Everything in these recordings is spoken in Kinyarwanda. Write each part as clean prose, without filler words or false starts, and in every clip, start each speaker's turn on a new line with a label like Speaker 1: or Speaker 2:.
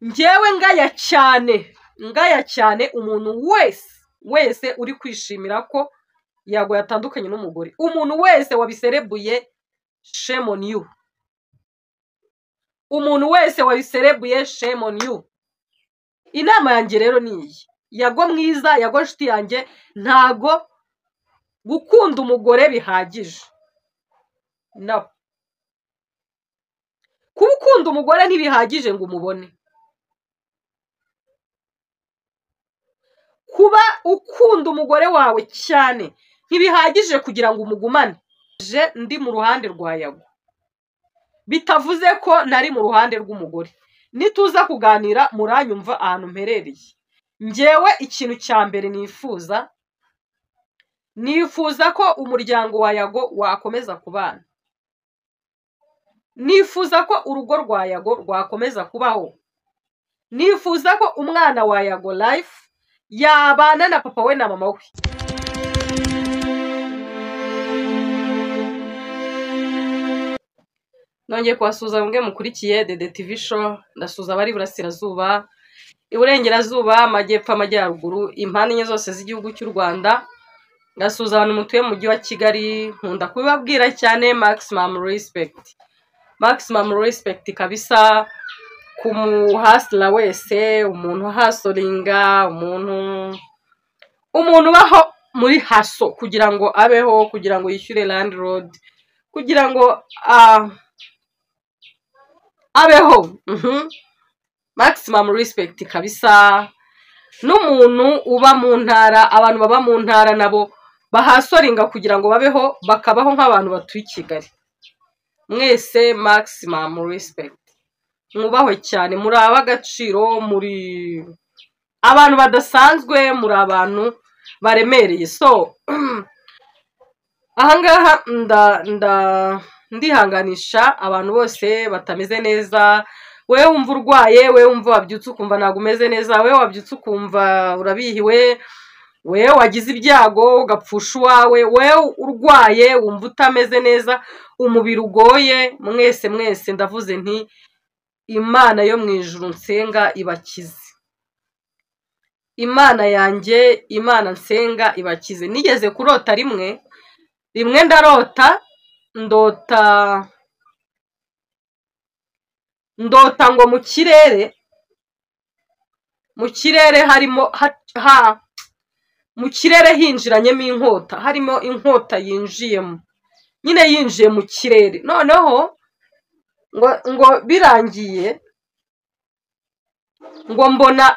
Speaker 1: njyewe ngaya cyane umuntu wese uri kwishimira ko Yago yatandukanye n'umugore. Umuntu wese wabiserebuye shame on you. Umuntu wese wabiserebuye shame on you. Inama yanjye rero niyi, Yago mwiza, Yago nshuti yanjye, ntago gukunda umugore bihagije. No. Gukunda umugore ntibihagije ngo umubone. Kuba ukunda umugore wawe cyane ntibihagije kugira ngo umugumane. Je ndi mu ruhande rwa Yago, bitavuze ko nari mu ruhande rw'umugore. Nituza kuganira muranyumva ahantu mperereye. Njyewe ikintu cya mbere nifuza ko umuryango wa Yago wakomeza kubana. Nifuza ko urugo rwa Yago rwakomeza kubaho. Nifuza ko umwana wa Yago Life yabana na papa we na mama we. Nongeye kubasuhuza mwe mukurikiye Dede TV show. Ndasuhuza abari burasirazuba, iburengerazuba, amajyepfo, amajyaruguru, impande enye zose z'igihugu cy'u Rwanda. Ndasuhuza abantu mutuye mu mujyi wa Kigali. Nkunda kubibabwira cyane maximum respect. Maximum respect kabisa ku muhasla wese, umuntu hasolinga, umuntu baho muri haso kugira ngo abeho, kugira ngo yishyure landlord, kugira ngo abeho. Maximum respect kabisa. N'umuntu uba mu ntara, abantu baba mu ntara nabo bahasoringa kugira ngo babeho, bakabaho nk'abantu batuye i Kigali. Mwese maximum respect. Mwubahwe cyane, muri ab'agaciro, muri abantu badasanzwe, muri abantu baremereye. So ahangaha ndihanganisha abantu bose batameze neza. Wewe wumva urwaye, wewe wumva wabyutse ukumva ntago umeze neza, wewe wabyutse ukumva urabihiwe, wewe wagize ibyago ugapfusha uwawe, wewe urwaye wumva utameze neza, umubiri ugoye, mwese ndavuze nti Imana yo mu ijuru nsenga ibakize. Imana yanjye, Imana nsenga ibakize. Nigeze kurota rimwe ndota ngo mu kirere harimo mu kirere hinjiranyemo inkota, harimo inkota yinjiyemo, nyine yinjiye mu kirere. Noneho ngo birangiye ngo mbona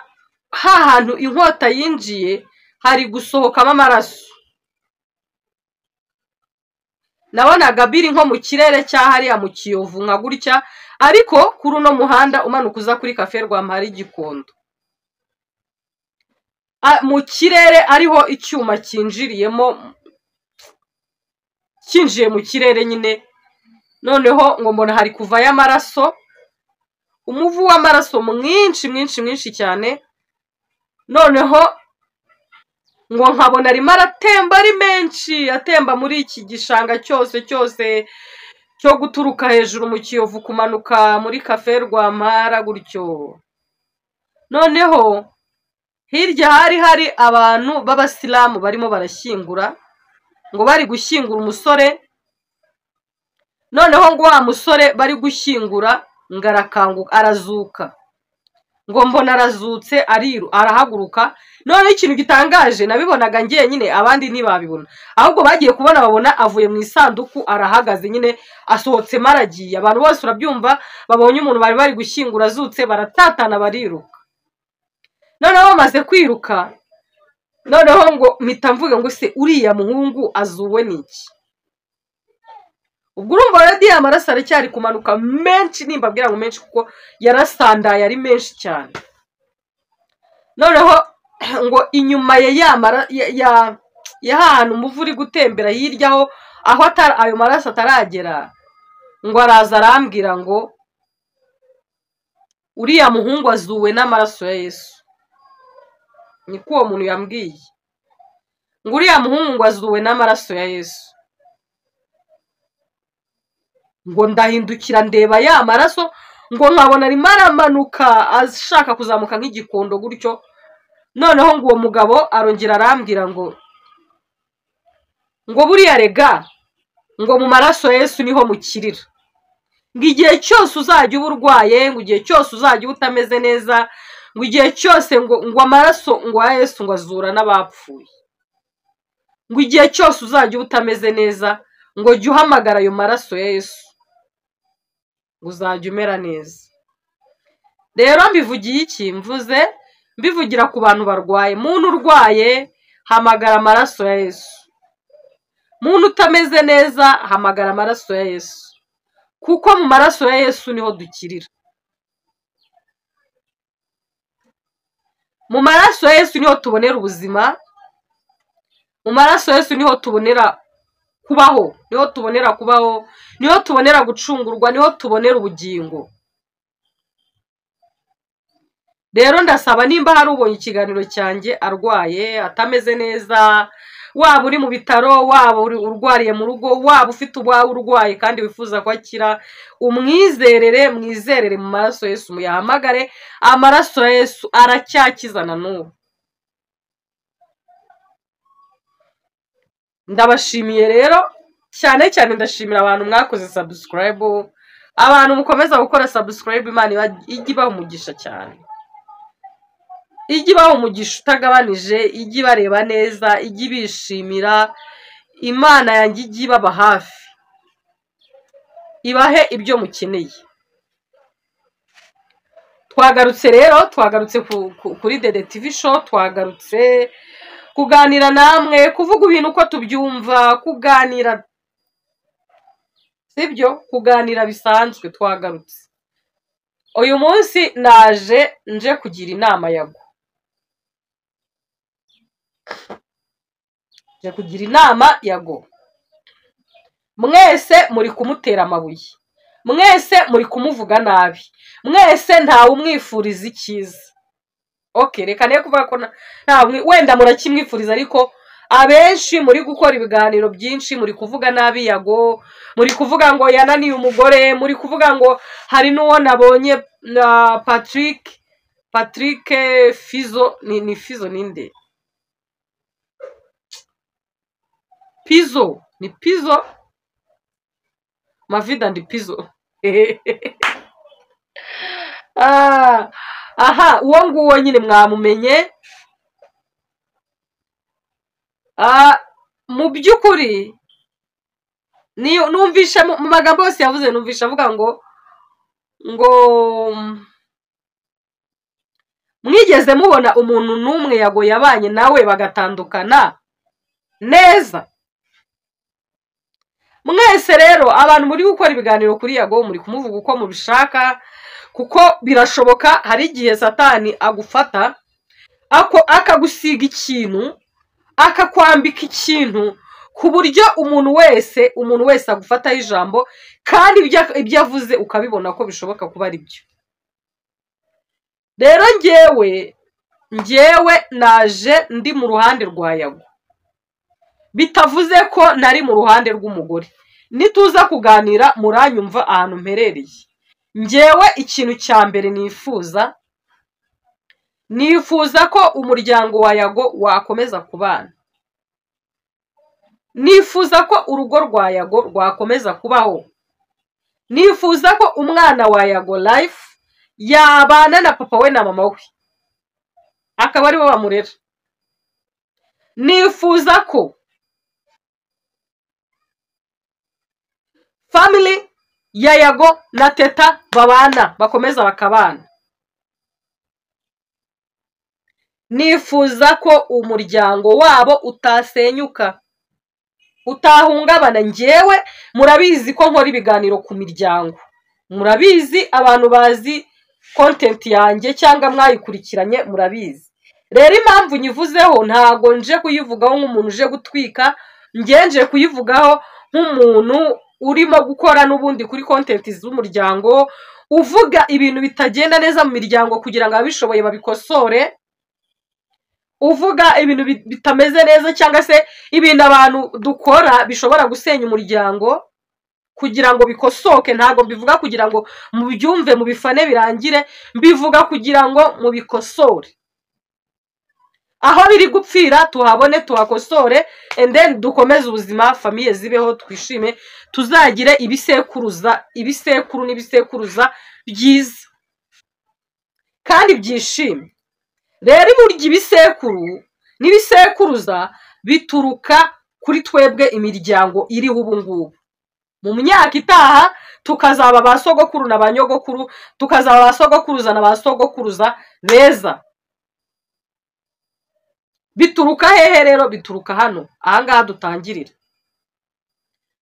Speaker 1: hantu inkota yinjiye hari gusohokamo amaraso. Nabonaga biri nko mu kirere cyahariya mu Kiyovu nka gutya, ariko kuri uno muhanda umanuka uza kuri Cafe Rwampara Gikondo, mu kirere ariho icyuma kinjiye mu kirere nyine. Noneho ngo mbona hari kuvayo amaraso, umuvu w'amaraso mwinshi cyane. Noneho ngo nkabona arimo aratemba ari menshi, atemba muri iki gishanga cyose cyo guturuka hejuru mu Kiyovu kumanuka muri Cafe Rwampara gutyo. Noneho hirya hari abantu b'abasilamu barimo barashyingura, ngo bari gushyingura umusore. Noneho ngo wa musore bari gushyingura ngarakanguka, arazuka. Ngo mbona arazutse, arahaguruka. None ikintu gitangaje, nabibonaga ngiye nyine, abandi ntibabibona, ahubwo bagiye kubona babona avuye mu isanduku, arahagaze nyine, asohotse maragiye. Abantu bose urabyumva, babonye umuntu bari gushyingura azutse, baratatana bariruka. Noneho bamaze kwiruka, noneho ngo mpita mvuga ngo se uriya muhungu azuwe n'iki? Ubwo urumva radiyo amaraso aracyari kumanuka menshi, nimbabwira ngo menshi kuko yarasandaye ari menshi cyane. Noneho ngo inyuma ya hantu umuvu uri gutembera hirya aho ayo maraso ataragera, ngo araza arambwira ngo uriya muhungu azuwe n'amaraso ya Yesu. Niko uwo muntu yambwiye, ngo uriya muhungu azuwe n'amaraso ya Yesu. Ngo ndahindukira ndeba ya maraso, ngo nkabona arimo aramanuka ashaka kuzamuka nk'igikondo gutyo. Noneho ngo uwo mugabo arongera arambwira ngo buriya rega ngo mu maraso ya Yesu niho mukirira, ngo igihe cyose uzajya uba urwaye, ngo igihe cyose uzajya uba utameze neza, ngo igihe cyose ngo amaraso ngo ya Yesu ngo azura n'abapfuye, ngo igihe cyose uzajya uba utameze neza ngo jya uhamagara ayo maraso ya Yesu ngo uzajya umera neza. Rero mbivugiye iki? Mbivugira ku bantu barwaye. Muntu urwaye hamagara amaraso ya Yesu, muntu utameze neza hamagara amaraso ya Yesu, kuko mu maraso ya Yesu niho dukirira. Mu maraso ya Yesu niho tubonera ubuzima, mu maraso ya Yesu niho tubonera kubaho, niho tubonera gucungurwa, niho tubonera ubugingo. Rero ndasaba nimba hari ubonye ikiganiro cyanjye arwaye atameze neza, waba uri mu bitaro, waba urwariye mu rugo, waba ufite ubwawe urwaye kandi wifuza ko akira, mwizerere mu maraso ya Yesu, muyahamagare. Amaraso ya Yesu aracyakiza na n'ubu. Ndabashimiye rero cyane cyane, ndashimira abantu mwakoze subscribe, abantu mukomeza gukora subscribe. Imana ijye ibaha umugisha cyane, ijye ibaha umugisha utagabanije, ijye ibareba neza, ijye ibishimira. Imana yanjye ijye ibaba hafi, ibahe ibyo mukeneye. Twagarutse rero, twagarutse kuri Dede TV show, twagarutse kuganira namwe, kuvuga ibintu uko tubyumva, kuganira, sibyo, kuganira bisanzwe. Twagarutse uyu munsi, nje kugira inama Yago, mwese muri kumutera amabuye, mwese muri kumuvuga nabi, mwese ntawe umwifuriza icyiza. Okay, reka ne kuvuga ko wenda murakimwifuriza, ariko abenshi muri gukora ibiganiro byinshi muri kuvuga nabi Yago, muri kuvuga ngo yananiye umugore, muri kuvuga ngo hari n'uwo nabonye Patrick Fizo, ni Fizo ninde? Pizo, ni Pizo, Mavida ndi Pizo. Aha, uwo nguwo nyine mwamumenye. Mu by'ukuri numvisha mu magambo yose yavuze, numvisha avuga ngo mwigeze mubona umuntu n'umwe Yago yabanye nawe bagatandukana neza? Mwese rero abantu muri gukora ibiganiro kuri Yago, muri kumuvuga uko mubishaka, kuko birashoboka hari igihe Satani agufata akagusiga ikintu, akakwambika ikintu, ku buryo umuntu wese agufataho ijambo, kandi ibyo avuze ukabibona ko bishoboka kuba ari byo. Rero njyewe naje ndi mu ruhande rwa Yago, bitavuze ko nari mu ruhande rw'umugore. Nituza kuganira muranyumva ahantu mperereye. Njyewe ikintu cya mbere nifuza ko umuryango wa Yago wakomeza kubana, nifuza ko urugo rwa Yago rwakomeza kubaho, nifuza ko umwana wa Yago Life yabana na papa we na mama we, akaba ari bo bamurera. Nifuza ko family ya Yago na Teta babana, bakomeza bakabana. Nifuza ko umuryango wabo utasenyuka, utahungabana. Njyewe murabizi ko nkora ibiganiro ku miryango, murabizi, abantu bazi content yanjye cyangwa mwayikurikiranye murabizi. Rero impamvu nyivuzeho ntago nje kuyivugaho nk'umuntu uje gutwika, nje kuyivugaho nk'umuntu urimo gukora n'ubundi kuri content z'umuryango, uvuga ibintu bitagenda neza mu miryango kugira ngo abishoboye babikosore, uvuga ibintu bitameze neza cyangwa se ibintu abantu dukora bishobora gusenya umuryango, kugira ngo bikosoke, ntago mbivuga kugira ngo mubyumve mu bifane birangire, mbivuga kugira ngo mubikosore, aho biri gupfira tuhabone tuhakosore, and then dukomeze ubuzima, famiye zibeho, twishime, tuzagire ibisekuru n'ibisekuruza byiza kandi byishime. Rero burya ibisekuru n'ibisekuruza bituruka kuri twebwe imiryango iriho ubu ngubu. Mu myaka itaha tukazaba ba sogokuru na ba nyogokuru, tukazaba ba sogokuruza na ba sogokuruza beza. Bituruka hehe rero? Bituruka hano, ahangaha dutangirira.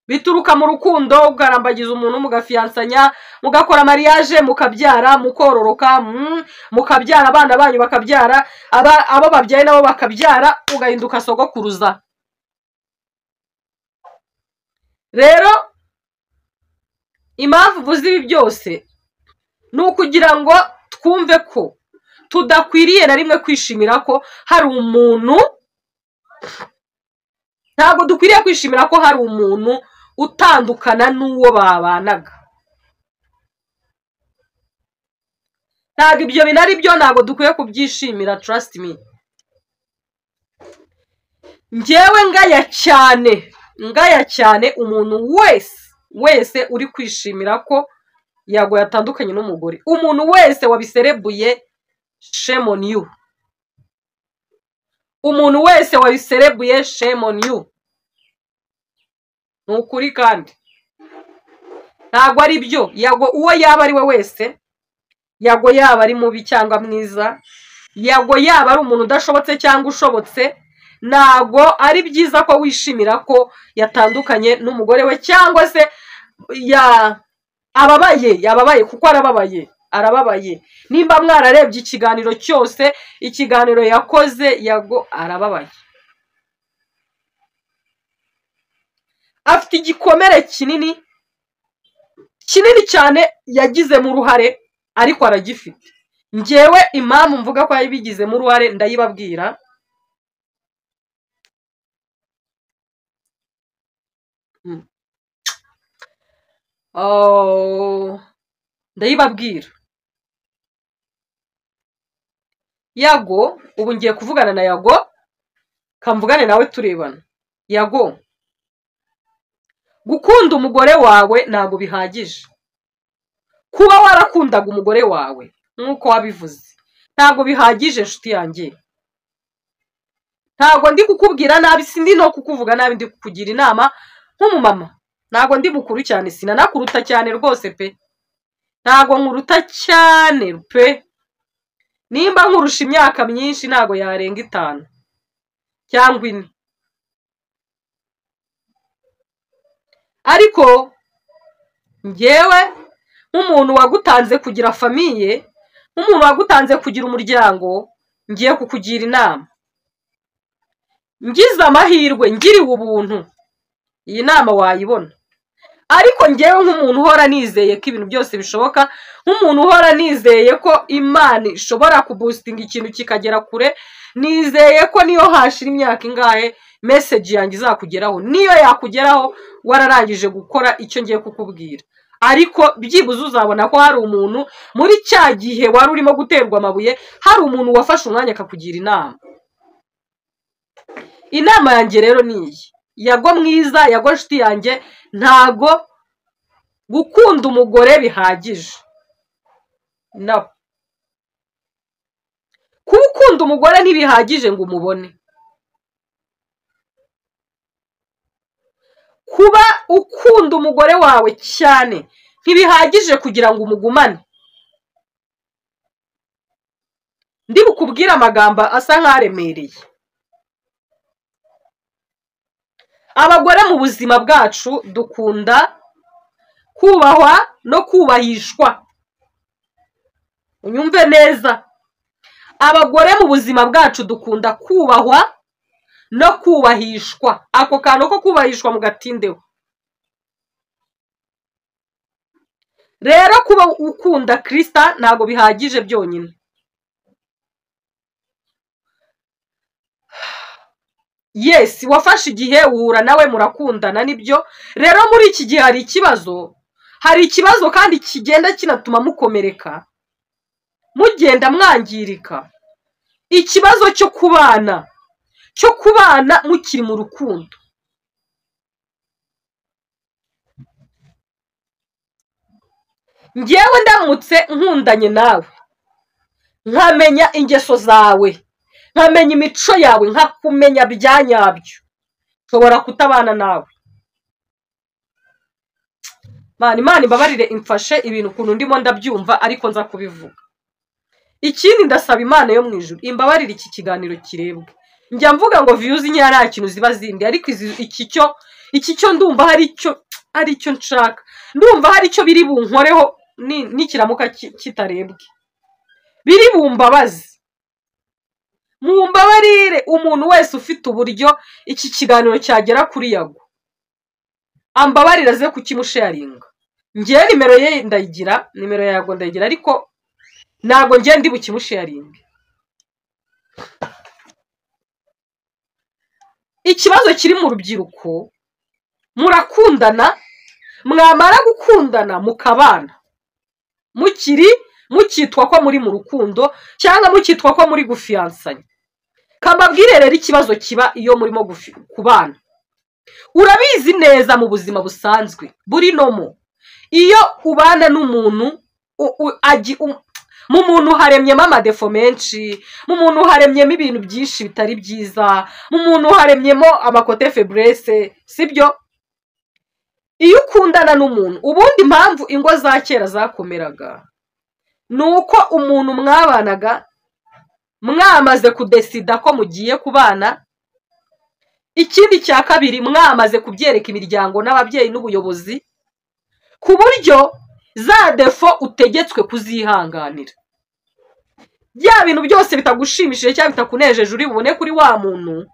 Speaker 1: Bituruka mu rukundo, ugarambagiza umuntu, mugafiyansanya, mugakora mariage, mukabyara, mukororoka, mukabyara abana banyu bakabyara, abo babyaye nabo bakabyara, ugahinduka sogokuruza. Rero impamvu vuze ibi byose ni ukugira ngo twumve ko tudakwiriye na rimwe kwishimira ko hari umuntu, ntabwo dukwiriye kwishimira ko hari umuntu utandukana n'uwo babanaga. Ntabwo ibyo binari byo, ntabwo dukwiye kubyishimira, trust me. Njyewe ngaya cyane umuntu wese uri kwishimira ko Yago yatandukanye n'umugore. Umuntu wese wabiserebuye, shame on you. Umuntu wese wabiserebuye, shame on you. Nukuri kandi ntabwo ari byo. Yago uwo yaba ari we wese, Yago yaba ari mubi cyangwa mwiza, Yago yaba ari umuntu udashobotse cyangwa ushobotse, ntabwo ari byiza ko wishimira ko yatandukanye n'umugore we, cyangwa se yababaye kuko arababaye. Nimba mwararebye ikiganiro cyose, ikiganiro yakoze, Yago arababaye. Afite igikomere kinini cyane yagizemo uruhare, ariko aragifite. Njyewe impamvu mvuga ko yabigizemo uruhare ndayibabwira. Ndayibabwira. Yago, ubu ngiye kuvugana na Yago, kamvugane nawe turebana. Yago, gukunda umugore wawe ntabwo bihagije. Kuba warakundaga umugore wawe nk'uko wabivuze ntabwo bihagije, nshuti yanjye. Ntabwo ndi kukubwira nabi, sindi no kukuvuga nabi, ndi kukugira inama nk'umumama. Ntabwo ndi mukuru cyane, sinanakuruta cyane rwose pe. Ntabwo nkuruta cyane pe. Nimba nkurusha imyaka myinshi ntabwo yarenga 5 cyangwa 4. Ariko njyewe nk'umuntu wagutanze kugira famiye, nk'umuntu wagutanze kugira umuryango, ngiye kukugira inama. Ngize amahirwe, ngiriwe ubuntu, iyi nama wayibona. Ariko njyewe nk'umuntu uhora nizeye ko ibintu byose bishoboka, nk'umuntu uhora nizeye ko Imana ishobora kuboostinga ikintu kikagera kure, nizeye ko niyo hashira imyaka ingahe message yanjye izakugeraho, niyo yakugeraho wararangije gukora icyo ngiye kukubwira. Ariko byibuze uzabona ko hari umuntu muri cya gihe wari urimo guterwa amabuye, hari umuntu wafashe umwanya akakugira inama. Inama yanjye rero ni iyi. Yago mwiza, Yago nshuti yanjye, ntago gukunda umugore bihagije. No. Gukunda umugore ntibihagije ngo umubone. Kuba ukunda umugore wawe cyane ntibihagije kugira ngo umugumane. Ndi bukubwira amagambo asa nk'aremereye. Abagore mu buzima bwacu dukunda kubahwa no kubahishwa. Unyumve neza. Abagore mu buzima bwacu dukunda kubahwa no kubahishwa. Ako kantu ko kubahishwa mu gatindeho. Rero kuba ukunda Krista ntago bihagije byonyine. yes wafashe igihe uhura nawe murakundana nibyo. Rero muri iki gihe hari ikibazo kandi kigenda kinatuma mukomereka, mugenda mwangirika. Ikibazo cyo kubana mukiri mu rukundo. Ngewe ndamutse nkundanye nawe, nkamenya ingeso zawe, nkamenya imico yawe, nkakumenya bya nyabyo, nshobora kutabana nawe. Imana imbabarire imfashe ibintu ukuntu ndimo ndabyumva ariko nza kubivuga. Ikindi ndasaba Imana yo mu ijuru imbabarire iki kiganiro kirebwe. Njya mvuga ngo views nyara nta kintu ziba zindi, ariko iki cyo ndumva hari icyo nshaka, ndumva hari icyo biri bunkoreho nikiramuka kitarebwe, biri bumbabazi. Mumbabarire umuntu wese ufite uburyo iki kiganiro cyagera kuri Yago, ambabarira ze kukimusharinga. Ngiye nimero ye ndayigira, nimero ya Yago ndayigira, ariko ntago ngiye ndi bukimusharinga. Ikibazo kiri mu rubyiruko, murakundana, mwamara gukundana mukabana, mukitwa ko muri mu rukundo cyangwa mukitwa ko muri gufiansanya. Kambabwire rero ikibazo kiba iyo murimo kubana. Urabizi neza mu buzima busanzwe buri nomo, iyo ubana n'umuntu mu muntu haremyemo amadefo menshi, mu muntu haremyemo ibintu byinshi bitari byiza, mu muntu haremyemo amakote faiblesse, sibyo? Iyo ukundana n'umuntu, ubundi impamvu ingo za kera zakomeraga nuko umuntu mwabanaga mwamaze kudesida ko mugiye kubana. Ikindi cya kabiri, mwamaze kubyereka imiryango n'ababyeyi n'ubuyobozi, ku buryo za defo utegetswe kuzihanganira. Bya bintu byose bitagushimishije cyangwa bitakunejeje uri bubone kuri wa muntu,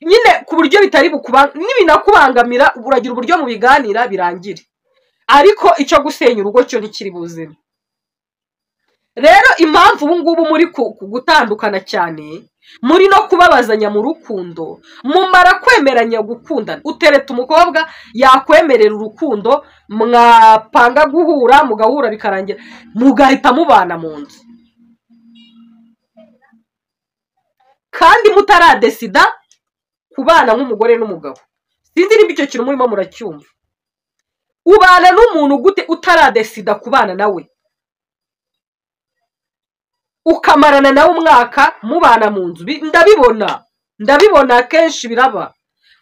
Speaker 1: nyine ku buryo bitari n'ibinakubangamira, uragira uburyo mu biganira birangire, ariko icyo gusenya urugo cyo ntikiri buzima. Rero impamvu ubu ngubu muri gutandukana cyane, muri no kubabazanya mu rukundo, mumara kwemeranya gukundana. Utereta umukobwa yakwemerera urukundo, mwapanga guhura, mugahura bikarangira, mugahita mubana mu nzu, kandi mutaradesida kubana nk'umugore n'umugabo. Sinzi niba icyo kintu murimo muracyumva. Ubana n'umuntu gute utaradesida kubana nawe, ukamarana nawe umwaka mubana mu nzu? Ndabibona kenshi biraba.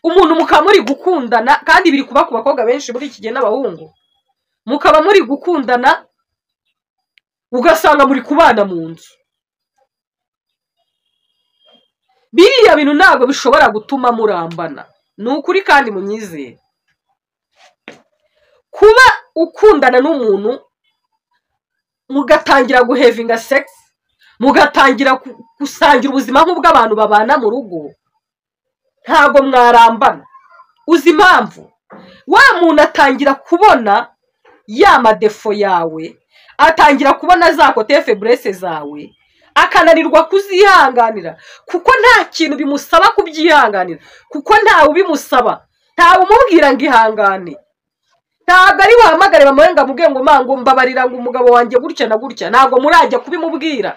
Speaker 1: Umuntu mukaba muri gukundana, kandi biri kuba ku bakobwa benshi muri iki gihe n'abahungu, mukaba muri gukundana ugasanga muri kubana mu nzu. Biriya bintu ntabwo bishobora gutuma murambana, ni ukuri kandi munyizere. Kuba ukundana n'umuntu mugatangira guhevinga sex, mugatangira gusangira ubuzima nk'ubw'abantu babana mu rugo, ntago mwarambana. Uzi impamvu? Wa muntu atangira kubona ya madefo yawe, atangira kubona za kote faiblesse zawe, akananirwa kuzihanganira, kuko nta kintu bimusaba kubyihanganira, kuko ntawe ubimusaba, ntawe umubwira ngo ihangane. Ntabwo ari buhamagare bamurenga mubwiye ngo mango mbabarira ngo umugabo wanjye gutya na gutya, ntabwo murajya kubimubwira.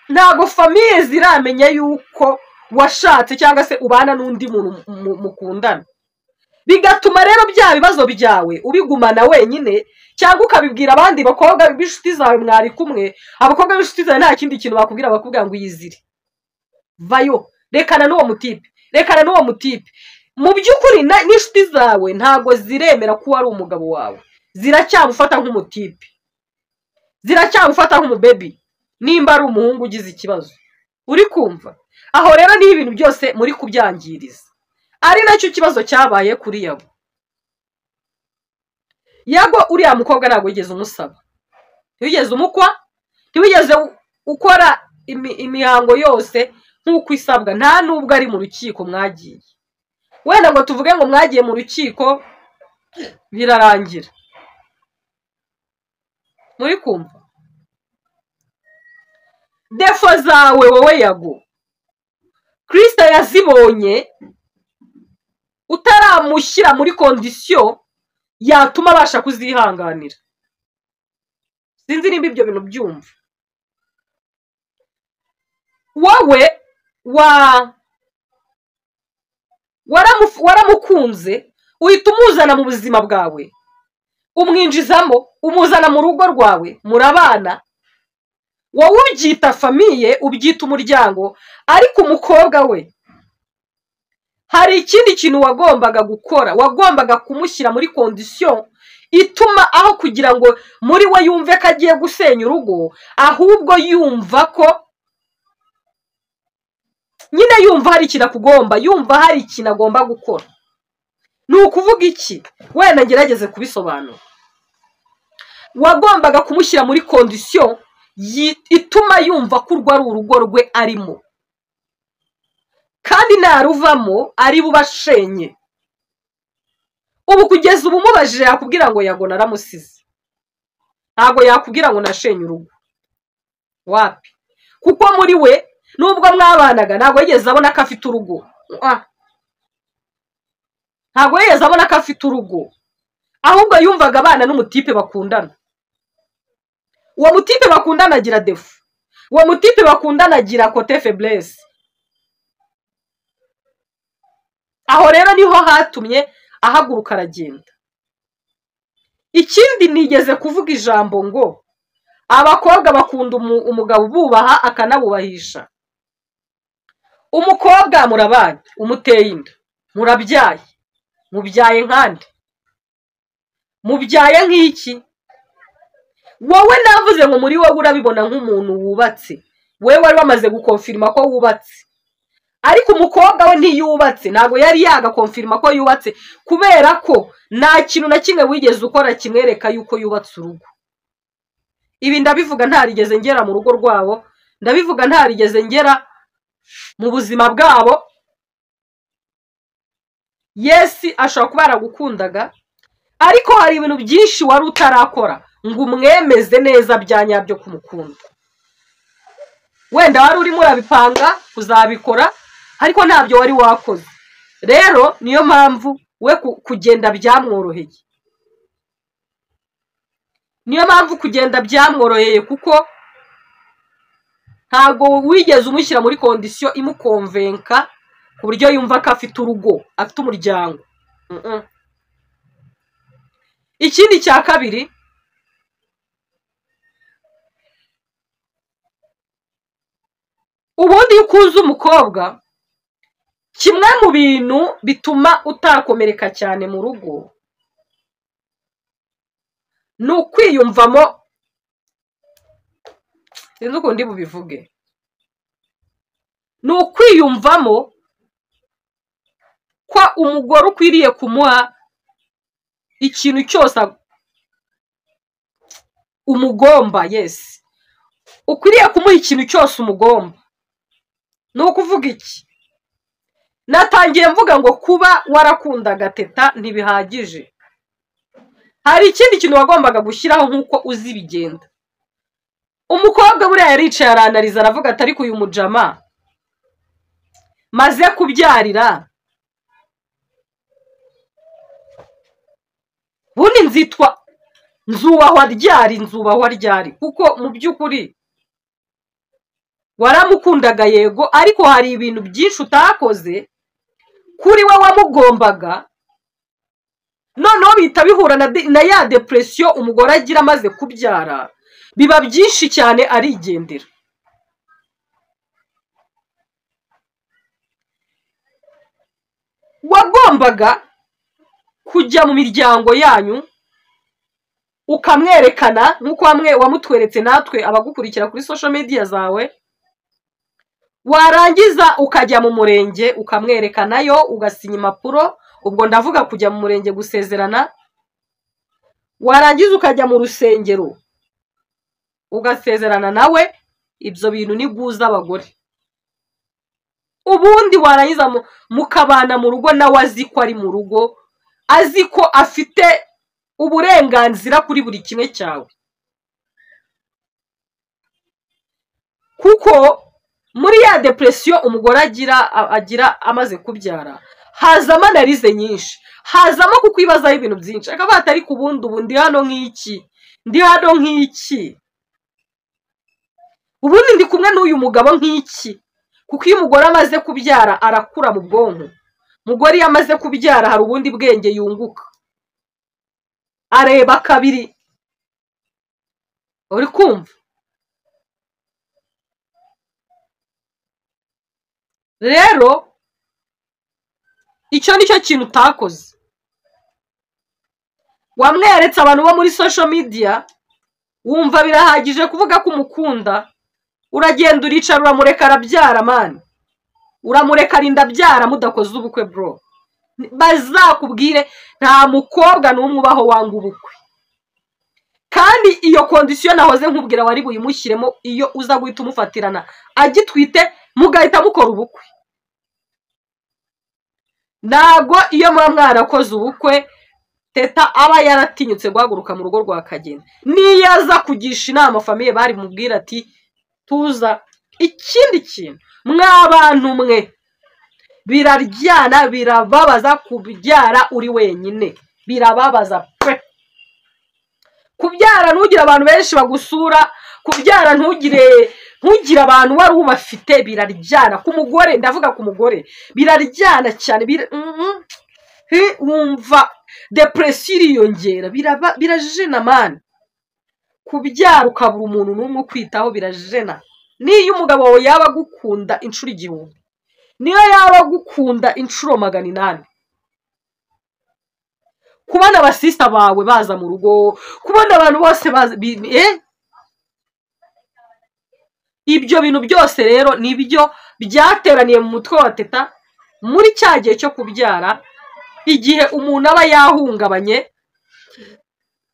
Speaker 1: Ntabwo famiye ziramenya yuko washatse cyangwa se ubana n'undi muntu mukundana. Bigatuma rero bya bibazo byawe ubigumana wenyine, cyangwa ukabibwira abandi bakobwa b'inshuti zawe mwari kumwe. Abakobwa b'inshuti zawe nta kindi kintu bakubwira, bakubwira ngo yizire, vayo, rekana n'uwo mutipe. Mu by'ukuri n'inshuti zawe ntago ziremera ko ari umugabo wawe, ziracyamufata nk'umutipe, ziracyamufata nk'umubebi, nimba ari umuhungu ugize ikibazo. Uri kumva? Aho rero ni ibintu byose muri kubyangiriza, ari nacyo kibazo cyabaye kuri Yago. Yago uriya mukobwa ntabwo yigeze umusaba, ntiwigeze umukwa, ntiwigeze ukora imihango yose nk'uko isabwa, nta nubwo ari mu rukiko mwagiye. Wenda ngo tuvuge ngo mwagiye mu rukiko birarangira. Muri kumva? defo zawe wowe Yago Kristo yazibonye utaramushyira muri kondisiyo yatuma abasha kuzihanganira. Sinzi nimba ibyo bintu byumva. Wowe waramukunze uhita umuzana mu buzima bwawe, umwinjizamo, umuzana mu rugo rwawe, murabana, wowe ubyita famiye, ubyita umuryango, ariko umukobwa we hari ikindi kintu wagombaga gukora, wagombaga kumushyira muri kondisiyo ituma aho kugira ngo muri we yumve ko agiye gusenya urugo, ahubwo yumva ko nyine yumva hari ikintu akugomba, yumva hari ikintu agomba gukora. Ni ukuvuga iki? Wenda ngerageze kubisobanura. Wagombaga kumushyira muri kondisiyo ituma yumva ko urwo ari urugo rwe arimo, kandi naruvamo ari bubashenye. Ubu kugeza ubu mubajije yakubwira ngo Yago naramusize, ntabwo yakubwira ngo nashenye urugo. Wapi? Kuko muri we nubwo mwabanaga ntabwo yigeze abona ko afite urugo. Ntabwo yigeze abona ko afite urugo, ahubwo yumvaga abana n'umutipe bakundana. Uwo mutipe bakundana agira defo, uwo mutipe bakundana agira kote faiblesse. Aho rero niho hatumye ahaguruka aragenda. Ikindi nigeze kuvuga ijambo ngo abakobwa bakunda umugabo bubaha akanabubahisha. Umukobwa murabanye, umuteye inda, murabyaye, mubyaye nkande, mubyaye nk'iki? Wowe navuze ngo muri wowe urabibona nk'umuntu wubatse, wewe wari wamaze gukonfirma ko wubatse, ariko umukobwa we ntiyubatse, ntabwo yari yagakonfirma ko yubatse, kubera ko nta kintu na kimwe wigeze ukora kimwereka yuko yubatse urugo. Ibi ndabivuga ntarigeze ngera mu rugo rwabo, ndabivuga ntarigeze ngera mu buzima bwabo. Yesi ashobora kuba yaragukundaga, ariko hari ibintu byinshi wari utarakora ngo umwemeze neza bya nyabyo kumukunda. Wenda wari urimo urabipanga kuzabikora, ariko ntabyo wari wakoze. Rero niyo mpamvu we kugenda byamworoheye. Niyo mpamvu kugenda byamworoheye, kuko ntabwo wigeze umushyira muri kondisiyo imukonvenka ku buryo yumva ko afite urugo, afite umuryango. Ikindi cya kabiri, ubundi ukunze umukobwa, kimwe mu bintu bituma utakomereka cyane mu rugo ni ukwiyumvamo, sinzi uko ndi bubivuge, ni ukwiyumvamo ko umugore ukwiriye kumuha ikintu cyose umugomba. Yes, ukwiriye kumuha ikintu cyose umugomba. Ni ukuvuga iki? Natangiye mvuga ngo kuba warakundaga Teta ntibihagije, hari ikindi kintu wagombaga gushyiraho nk'uko uzi bigenda. Umukobwa buriya yaricaye aranariza aravuga ati ariko uyu mujama maze kubyarira bundi nzubahwa ryari, kuko mu by'ukuri waramukundaga yego, ariko hari ibintu byinshi utakoze kuri we wamugombaga, noneho bihita bihura na ya depresiyo umugore agira amaze kubyara, biba byinshi cyane arigendera. Wagombaga kujya mu miryango yanyu ukamwerekana nk'uko wamutweretse natwe abagukurikira kuri social media zawe, warangiza ukajya mu murenge ukamwerekanayo, ugasinya impapuro. Ubwo ndavuga kujya mu murenge gusezerana, warangiza ukajya mu rusengero ugasezerana nawe. Ibyo bintu ni guza abagore. Ubundi warangiza mukabana mu rugo, nawe azi ko ari mu rugo, azi ko afite uburenganzira kuri buri kimwe cyawe. kuko muri ya depression umugore agira amaze kubyara hazamo analize nyinshi, hazamo kukwibazaho ibintu byinshi, akaba atari kubundi ubu ndi hano nk'iki, ubundi ndi kumwe n'uyu mugabo nk'iki, kuko iyo umugore amaze kubyara arakura mu bwonko. Umugore iyo amaze kubyara hari ubundi bwenge yunguka, areba kabiri. Uri kumva? Rero icyo nicyo kintu utakoze. Wamweretse abantu bo muri social media, wumva birahagije kuvuga ko umukunda, uragenda uricara uramureka arabyara mani, uramureka arinda byara mudakoze ubukwe bro. Bazakubwire nta mukobwa n'umwe ubaho wanga ubukwe, kandi iyo condition nahoze nkubwira wari buyimushyiremo iyo uza guhita umufatirana agitwite mugahita mukora ubukwe. Ntabwo iyo mwarakoze ubukwe teta aba yaratinyutse guhaguruka mu rugo rwa Kageni. Niyo aza kugisha inama famiye bari mubwira ati tuza. Ikindi kintu mw'abantu mwe, biraryana birababaza kubyara uri wenyine, birababaza pe. Kubyara ntugire abantu benshi bagusura, kubyara ntugire abantu wari ubafite, biraryana. Ku mugore, ndavuga ku mugore, biraryana cyane. Wumva depression iriyongera, birajena mani. Kubyara ukabura umuntu n'umwe ukwitaho birajena. Niyo umugabo wawe yaba agukunda inshuro 1000, niyo yaba agukunda inshuro 800, kubona abasista bawe baza mu rugo, kubona abantu bose baza, ibyo bintu byose rero nibyo byateraniye mu mutwe wa teta muri cya gihe cyo kubyara. Igihe umuntu aba yahungabanye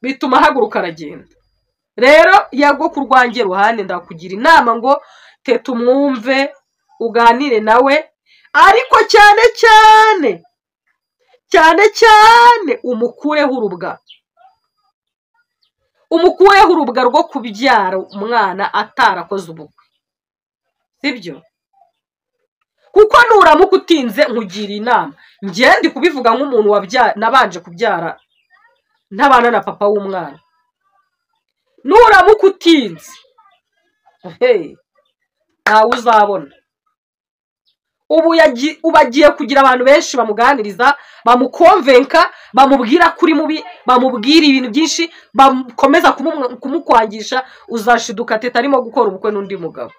Speaker 1: bituma haguruka aragenda. Rero yago kurwange ruhande ndakugira inama ngo teta umwumve, uganire nawe, ariko cyane umukureho urubwa rwo kubyara umwana atarakoze ubukwe, sibyo? Kuko nuramuka utinze nkugira inama, njye ndi kubivuga nk'umuntu nabanje kubyara ntabana na papa w'umwana. Nuramuka utinze ntawe uzabona. Ubu ubagiye kugira abantu benshi bamuganiriza, bamukonvenka, bamubwira kuri mubi, bamubwira ibintu byinshi, bakomeza kumukwangisha. Uzashiduka teta arimo gukora ubukwe n'undi mugabo.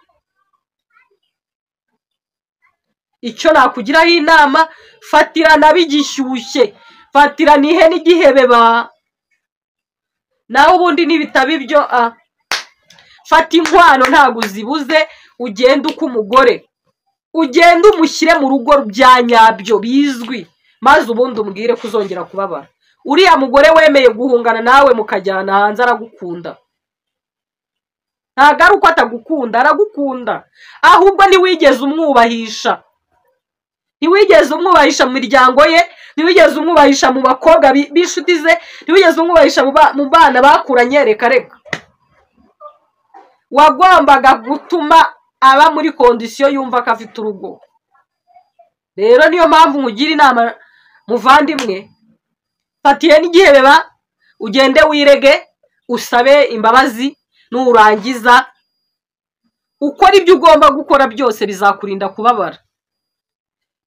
Speaker 1: Icyo nakugiraho inama, fatirana bigishyushye, fatirana ihene igihebeba. Nawe ubundi nibitaba ibyo fata inkwano ntabwo uzibuze, ugenda uko umugore, ugenda umushyire mu rugo bya nyabyo bizwi, maze ubundi umbwire kuzongera kubabara. Uriya mugore wemeye guhungana nawe mukajyana hanze aragukunda. Ntabwo ari uko atagukunda, aragukunda, ahubwo ntiwigeze umwubahisha. Ntiwigeze umwubahisha mu miryango ye, ntiwigeze umwubahisha mu bakobwa b'inshuti ze, ntiwigeze umwubahisha mu bana bakuranye. Reka wagombaga gutuma aba muri condition yumva ko afite urugo. Rero niyo mpamvu nkugira inama muvandimwe, fatiye n'igihebeba, ugende wirege, usabe imbabazi, nurangiza ukora ibyo ugomba gukora byose bizakurinda kubabara,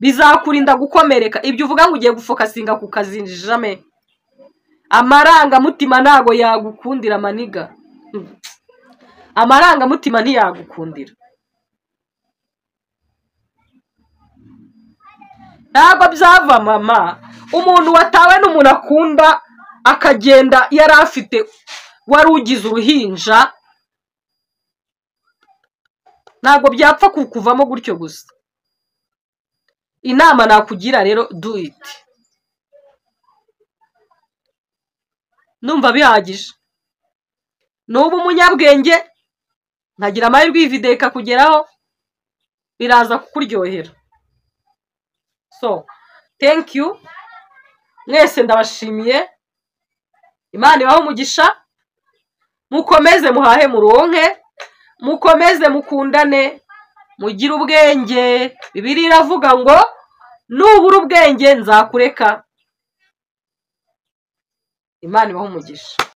Speaker 1: bizakurinda gukomereka. Ibyo uvuga ngo ugiye gufokasinga ku kazi jamais. Amarangamutima ntago yagukundira maniga, amarangamutima ntiyagukundira. Ntabwo byava mama. Umuntu watawe n'umuntu akunda akagenda yari afite wari ugize uruhinja, ntabwo byapfa kukuvamo gutyo gusa. Inama nakugira rero, do it. Numva bihagije. Nubu umunyabwenge ntagira amahirwe iyi video ikakugeraho, biraza kukuryohera. So, thank you. Mwese ndabashimiye. Imana ibahe umugisha. Mukomeze muhahe muronke. mukomeze mukundane mugire ubwenge. Bibiliya iravuga ngo nubura ubwenge nzakureka. Imana ibahe umugisha.